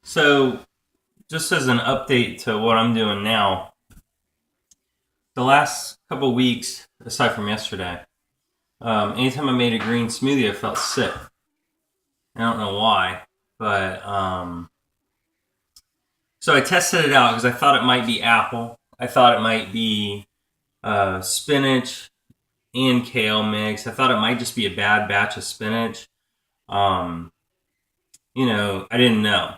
So, just as an update to what I'm doing now, the last couple weeks, aside from yesterday, anytime I made a green smoothie, I felt sick. I don't know why, but so I tested it out because I thought it might be apple. I thought it might be spinach and kale mix. I thought it might just be a bad batch of spinach. Um, I didn't know.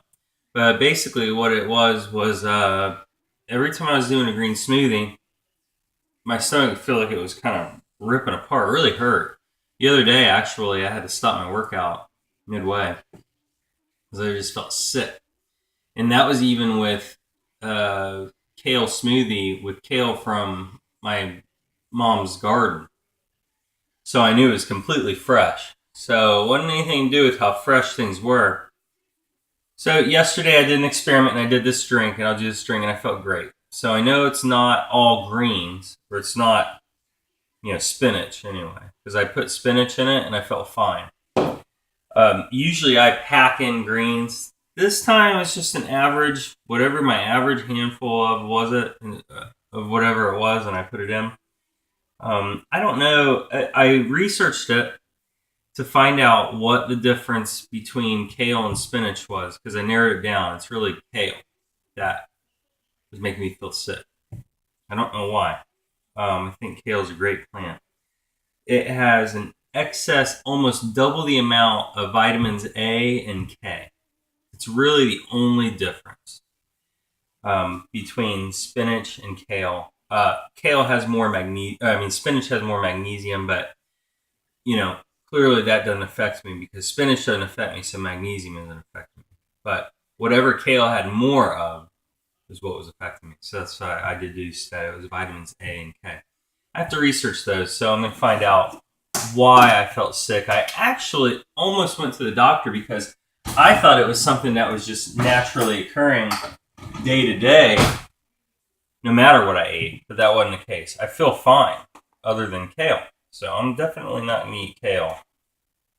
But basically, what it was every time I was doing a green smoothie, my stomach would feel like it was kind of ripping apart. It really hurt. The other day, actually, I had to stop my workout midway because I just felt sick. And that was even with kale smoothie with kale from my mom's garden. So I knew it was completely fresh. So it wasn't anything to do with how fresh things were. So yesterday I did an experiment and I did this drink and I'll do this drink and I felt great. So I know it's not all greens or it's not spinach anyway, because I put spinach in it and I felt fine. Usually I pack in greens. This time it's just an average, whatever my average handful of was it, of whatever it was, and I put it in. I don't know. I researched it to find out what the difference between kale and spinach was because I narrowed it down. It's really kale that was making me feel sick. I don't know why. I think kale is a great plant. It has an excess, almost double the amount of vitamins A and K. It's really the only difference between spinach and kale. Kale has more magnesium. I mean, spinach has more magnesium, but clearly that doesn't affect me because spinach doesn't affect me, so magnesium doesn't affect me. But whatever kale had more of is what was affecting me. So that's why I deduced that it was vitamins A and K. I have to research those, so I'm going to find out why I felt sick. I actually almost went to the doctor because I thought it was something that was just naturally occurring day to day, no matter what I ate, but that wasn't the case. I feel fine other than kale, so I'm definitely not going to eat kale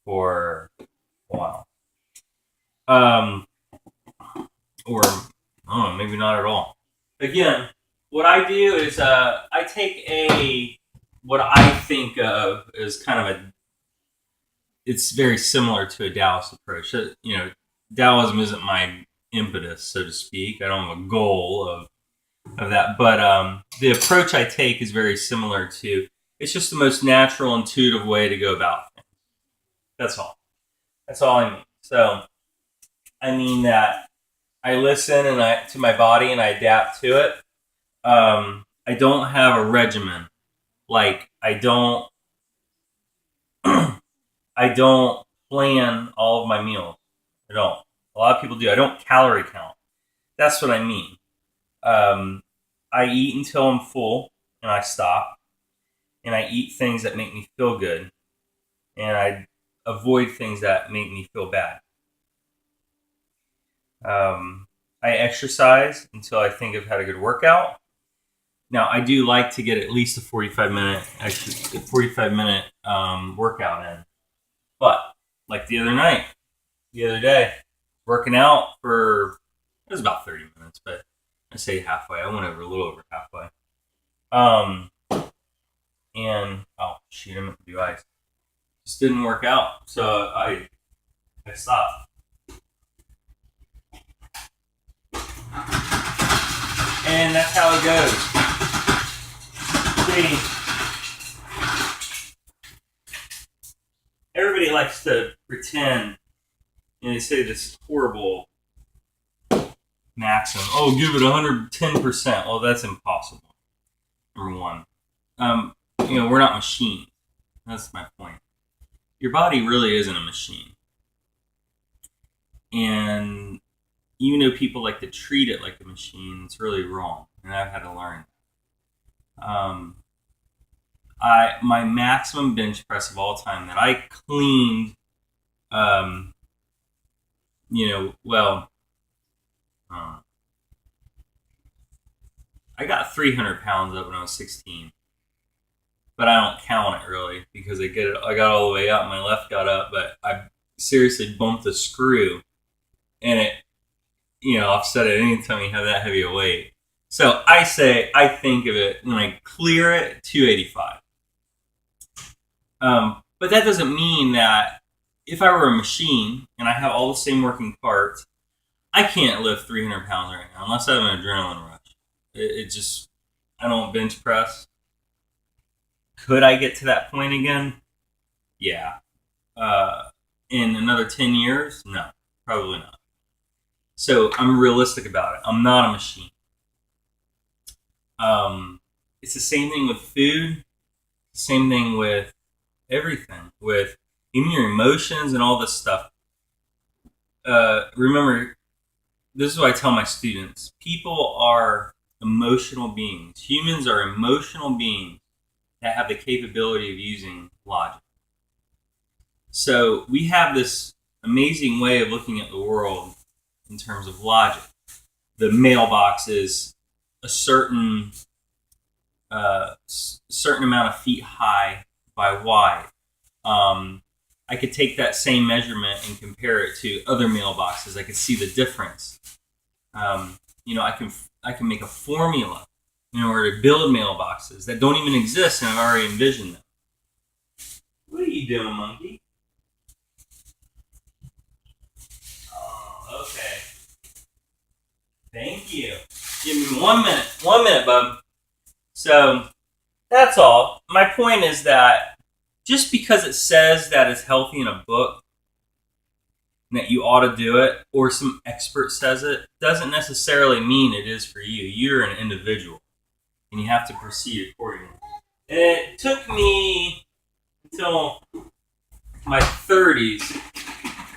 for a while. Or, I don't know, maybe not at all. Again, what I do is I take what I think of as kind of it's very similar to a Taoist approach. Taoism isn't my impetus, so to speak. I don't have a goal of that, but the approach I take is very similar to. It's just the most natural, intuitive way to go about things. That's all. That's all I mean. So I mean that I listen to my body and I adapt to it. I don't have a regimen. Like I don't plan all of my meals. I don't. A lot of people do. I don't calorie count. That's what I mean. Um, I eat until I'm full and I stop. And I eat things that make me feel good. And I avoid things that make me feel bad. I exercise until I think I've had a good workout. Now, I do like to get at least a 45 minute workout in. But like the other day, working out it was about 30 minutes, but I say halfway. I went over a little over halfway. Um, and oh shoot, I meant to do ice. Just didn't work out, so I stopped. And that's how it goes. See, everybody likes to pretend, and they say this horrible maxim. Oh, give it 110%. Well, that's impossible. Number one, we're not machines. That's my point. Your body really isn't a machine, and even though people like to treat it like a machine, it's really wrong, and I've had to learn. My maximum bench press of all time that I cleaned, um, well, I got 300 pounds up when I was 16, but I don't count it really because I got all the way up. My left got up, but I seriously bumped the screw, and offset it anytime you have that heavy a weight. So I think of it when I clear it 285. But that doesn't mean that if I were a machine and I have all the same working parts, I can't lift 300 pounds right now unless I have an adrenaline rush. It just, I don't bench press. Could I get to that point again? Yeah. In another 10 years? No, probably not. So I'm realistic about it. I'm not a machine. It's the same thing with food. Same thing with everything. With even your emotions and all this stuff. Remember, this is what I tell my students. People are emotional beings. Humans are emotional beings that have the capability of using logic. So we have this amazing way of looking at the world in terms of logic. The mailbox is a certain amount of feet high by wide. I could take that same measurement and compare it to other mailboxes. I could see the difference. I can make a formula in order to build mailboxes that don't even exist, and I've already envisioned them. What are you doing, monkey? Oh, okay. Thank you. Give me 1 minute. 1 minute, bub. So, that's all. My point is that just because it says that it's healthy in a book, and that you ought to do it, or some expert says it, doesn't necessarily mean it is for you. You're an individual, and you have to proceed accordingly. And it took me until my 30s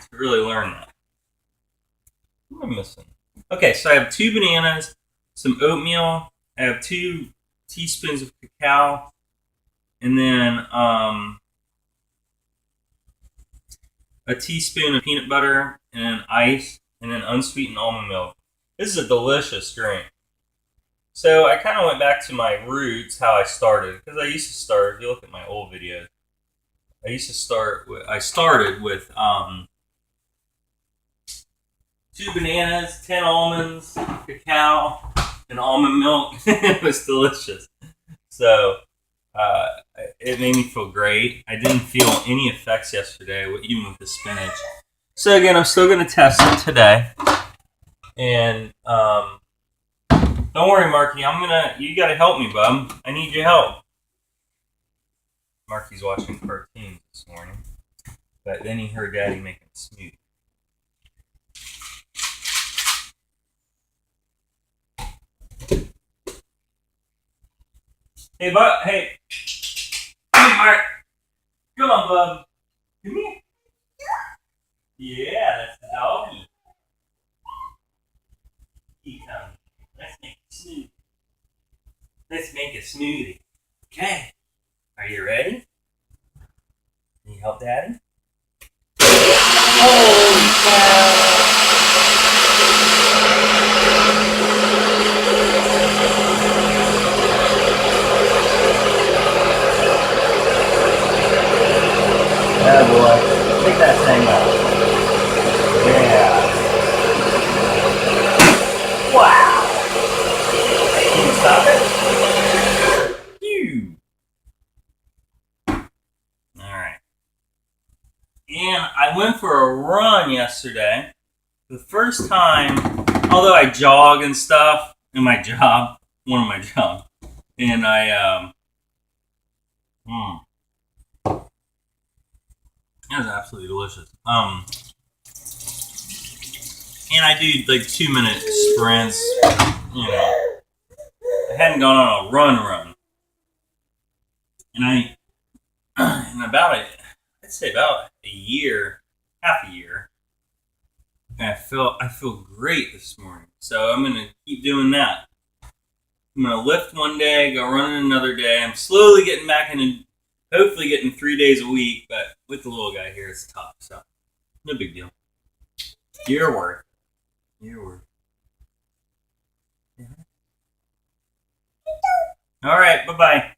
to really learn that. What am I missing? Okay, so I have 2 bananas, some oatmeal, I have 2 teaspoons of cacao, and then a teaspoon of peanut butter, and then ice, and then unsweetened almond milk. This is a delicious drink. So I kind of went back to my roots, how I started, because I used to start, if you look at my old videos, I started with 2 bananas, 10 almonds, cacao, and almond milk. It was delicious. So it made me feel great. I didn't feel any effects yesterday, even with the spinach. So again, I'm still going to test it today. And don't worry, Marky. You got to help me, bub. I need your help. Marky's watching cartoons this morning, but then he heard Daddy making a smoothie. Hey, bub. Hey. Come here, Mark. Come on, bub. Come here. Yeah, that's the doggy. Let's make a smoothie. Let's make a smoothie. Okay. Are you ready? Can you help Daddy? Holy cow! Oh boy, pick that thing up. Yeah. Wow. Can you stop it? Phew. Alright. And I went for a run yesterday. The first time, although I jog and stuff in my job, one of my jobs, and I, that was absolutely delicious. And I do like 2-minute sprints. I hadn't gone on a run. And I'd say about a year, half a year, and I feel great this morning. So I'm gonna keep doing that. I'm gonna lift one day, go running another day. I'm slowly getting back into, hopefully getting 3 days a week, but with the little guy here, it's tough. So no big deal. Your word. Yeah. All right. Bye-bye.